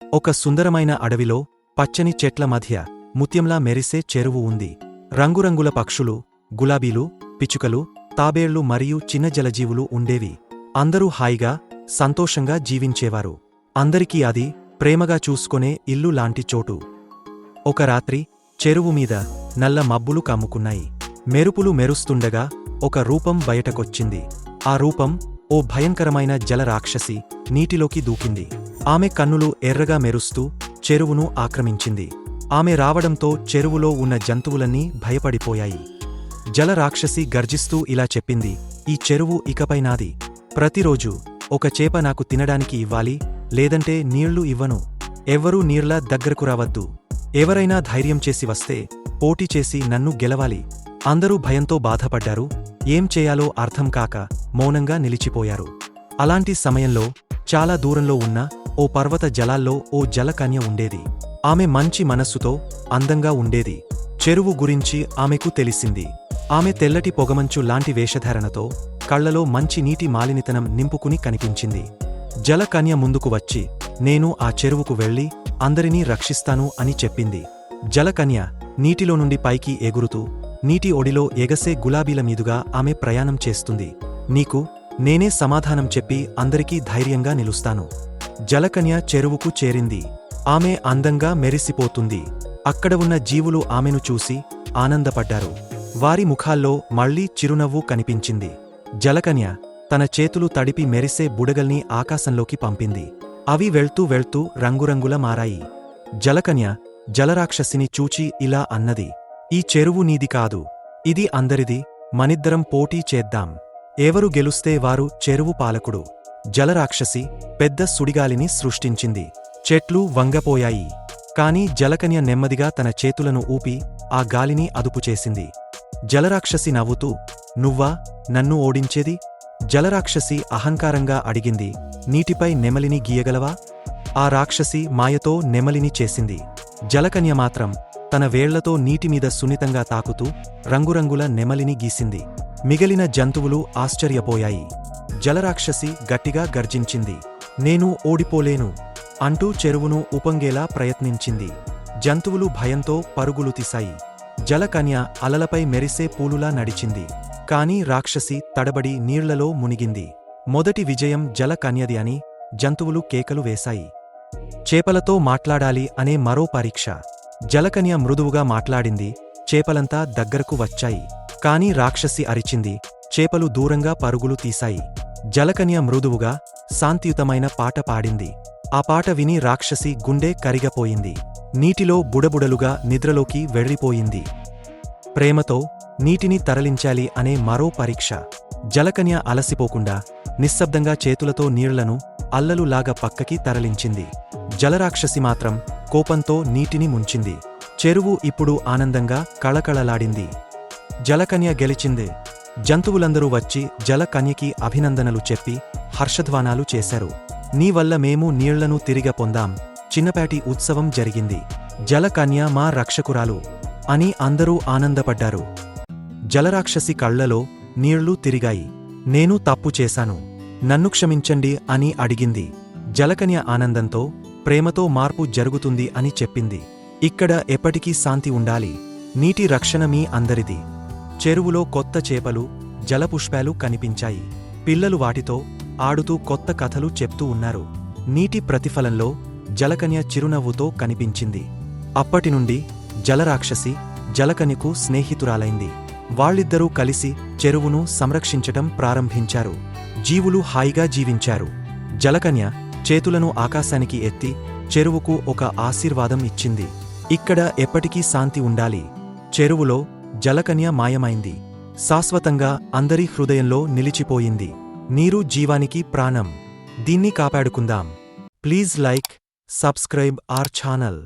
ఒక సుందరమైన అడవిలో పచ్చని చెట్ల మధ్య ముత్యంలా మెరిసే చెరువు ఉంది. రంగురంగుల పక్షులు, గులాబీలు, పిచ్చుకలు, తాబేళ్లు మరియు చిన్న జలజీవులు ఉండేవి. అందరూ హాయిగా, సంతోషంగా జీవించేవారు. అందరికీ అది ప్రేమగా చూసుకొనే ఇల్లు లాంటి చోటు. ఒక రాత్రి చెరువు మీద నల్ల మబ్బులు కమ్ముకున్నాయి. మెరుపులు మెరుస్తుండగా ఒక రూపం బయటకొచ్చింది. ఆ రూపం ఓ భయంకరమైన జలరాక్షసి నీటిలోకి దూకింది. ఆమె కన్నులు ఎర్రగా మెరుస్తూ చెరువును ఆక్రమించింది. ఆమె రావడంతో చెరువులో ఉన్న జంతువులన్నీ భయపడిపోయాయి. జలరాక్షసి గర్జిస్తూ ఇలా చెప్పింది, ఈ చెరువు ఇకపై నాది. ప్రతిరోజూ ఒక చేప నాకు తినడానికి ఇవ్వాలి, లేదంటే నీళ్లు ఇవ్వను. ఎవ్వరూ నీళ్ల దగ్గరకు రావద్దు. ఎవరైనా ధైర్యం చేసి వస్తే పోటీ చేసి నన్ను గెలవాలి. అందరూ భయంతో బాధపడ్డారు. ఏం చేయాలో అర్థం కాక మౌనంగా నిలిచిపోయారు. అలాంటి సమయంలో చాలా దూరంలో ఉన్న ఓ పర్వత జలాల్లో ఓ జలకన్య ఉండేది. ఆమె మంచి మనస్సుతో అందంగా ఉండేది. చెరువు గురించి ఆమెకు తెలిసింది. ఆమె తెల్లటి పొగమంచు లాంటి వేషధారణతో కళ్లలో మంచి నీటి మాలినితనం నింపుకుని కనిపించింది. జలకన్య ముందుకు వచ్చి, నేను ఆ చెరువుకు వెళ్లి అందరినీ రక్షిస్తాను అని చెప్పింది. జలకన్య నీటిలో నుండి పైకి ఎగురుతూ నీటి ఒడిలో ఎగసే గులాబీల మీదుగా ఆమె ప్రయాణం చేస్తుంది. నీకు నేనే సమాధానం చెప్పి అందరికీ ధైర్యంగా నిలుస్తాను. జలకన్య చెరువుకు చేరింది. ఆమె అందంగా మెరిసిపోతుంది. అక్కడ ఉన్న జీవులు ఆమెను చూసి ఆనందపడ్డారు. వారి ముఖాల్లో మళ్లీ చిరునవ్వు కనిపించింది. జలకన్య తన చేతులు తడిపి మెరిసే బుడగల్ని ఆకాశంలోకి పంపింది. అవి వెళ్తూ వెళ్తూ రంగురంగుల మారాయి. జలకన్య జలరాక్షసిని చూచి ఇలా అన్నది, ఈ చెరువు నీది కాదు, ఇది అందరిది. మనిద్దరం పోటీ చేద్దాం. ఎవరు గెలుస్తే వారు చెరువు పాలకుడు. జలరాక్షసి పెద్ద సుడిగాలిని సృష్టించింది. చెట్లు వంగపోయాయి. కాని జలకన్య నెమ్మదిగా తన చేతులను ఊపి ఆ గాలిని అదుపుచేసింది. జలరాక్షసి నవ్వుతూ, నువ్వా నన్ను ఓడించేది? జలరాక్షసి అహంకారంగా అడిగింది, నీటిపై నెమలిని గీయగలవా? ఆ రాక్షసి మాయతో నెమలిని చేసింది. జలకన్య మాత్రం తన వేళ్లతో నీటిమీద సున్నితంగా తాకుతూ రంగురంగుల నెమలిని గీసింది. మిగిలిన జంతువులు ఆశ్చర్యపోయాయి. జలరాక్షసి గట్టిగా గర్జించింది, నేను ఓడిపోలేను అంటూ చెరువును ఉపంగేలా ప్రయత్నించింది. జంతువులు భయంతో పరుగులు తీశాయి. జలకన్య అలలపై మెరిసే పూలులా నడిచింది. కాని రాక్షసి తడబడి నీళ్లలో మునిగింది. మొదటి విజయం జలకన్యది అని జంతువులు కేకలు వేశాయి. చేపలతో మాట్లాడాలి అనే మరో పరీక్ష. జలకన్య మృదువుగా మాట్లాడింది. చేపలంతా దగ్గరకు వచ్చాయి. కాని రాక్షసి అరిచింది. చేపలు దూరంగా పరుగులు తీశాయి. జలకన్య మృదువుగా శాంతియుతమైన పాట పాడింది. ఆ పాట విని రాక్షసి గుండె కరిగపోయింది. నీటిలో బుడబుడలుగా నిద్రలోకి వెళ్ళిపోయింది. ప్రేమతో నీటిని తరలించాలి అనే మరో పరీక్ష. జలకన్య అలసిపోకుండా నిశ్శబ్దంగా చేతులతో నీళ్లను అల్లలులాగా పక్కకి తరలించింది. జలరాక్షసి మాత్రం కోపంతో నీటిని ముంచింది. చెరువు ఇప్పుడు ఆనందంగా కళకళలాడింది. జలకన్య గెలిచింది. జంతువులందరూ వచ్చి జలకన్యకి అభినందనలు చెప్పి హర్షధ్వానాలు చేశారు. నీ వల్ల మేము నీళ్లను తిరిగి పొందాం. చిన్నపాటి ఉత్సవం జరిగింది. జలకన్య మా రక్షకురాలు అని అందరూ ఆనందపడ్డారు. జలరాక్షసి కళ్లలో నీళ్లు తిరిగాయి. నేను తప్పు చేశాను, నన్ను క్షమించండి అని అడిగింది. జలకన్య ఆనందంతో ప్రేమతో మార్పు జరుగుతుంది అని చెప్పింది. ఇక్కడ ఎప్పటికీ శాంతి ఉండాలి. నీటి రక్షణ మీ అందరిది. చెరువులో కొత్త చేపలు, జలపుష్పాలు కనిపించాయి. పిల్లలు వాటితో ఆడుతూ కొత్త కథలు చెప్తూ ఉన్నారు. నీటి ప్రతిఫలంలో జలకన్య చిరునవ్వుతో కనిపించింది. అప్పటినుండి జలరాక్షసి జలకన్యకు స్నేహితురాలైంది. వాళ్ళిద్దరూ కలిసి చెరువును సంరక్షించటం ప్రారంభించారు. జీవులు హాయిగా జీవించారు. జలకన్య చేతులను ఆకాశానికి ఎత్తి చెరువుకు ఒక ఆశీర్వాదం ఇచ్చింది. ఇక్కడ ఎప్పటికీ శాంతి ఉండాలి. చెరువులో జలకన్య మాయమైంది. శాశ్వతంగా అందరి హృదయంలో నిలిచిపోయింది. నీరు జీవానికి ప్రాణం. దీన్ని కాపాడుకుందాం. Please like, subscribe our channel.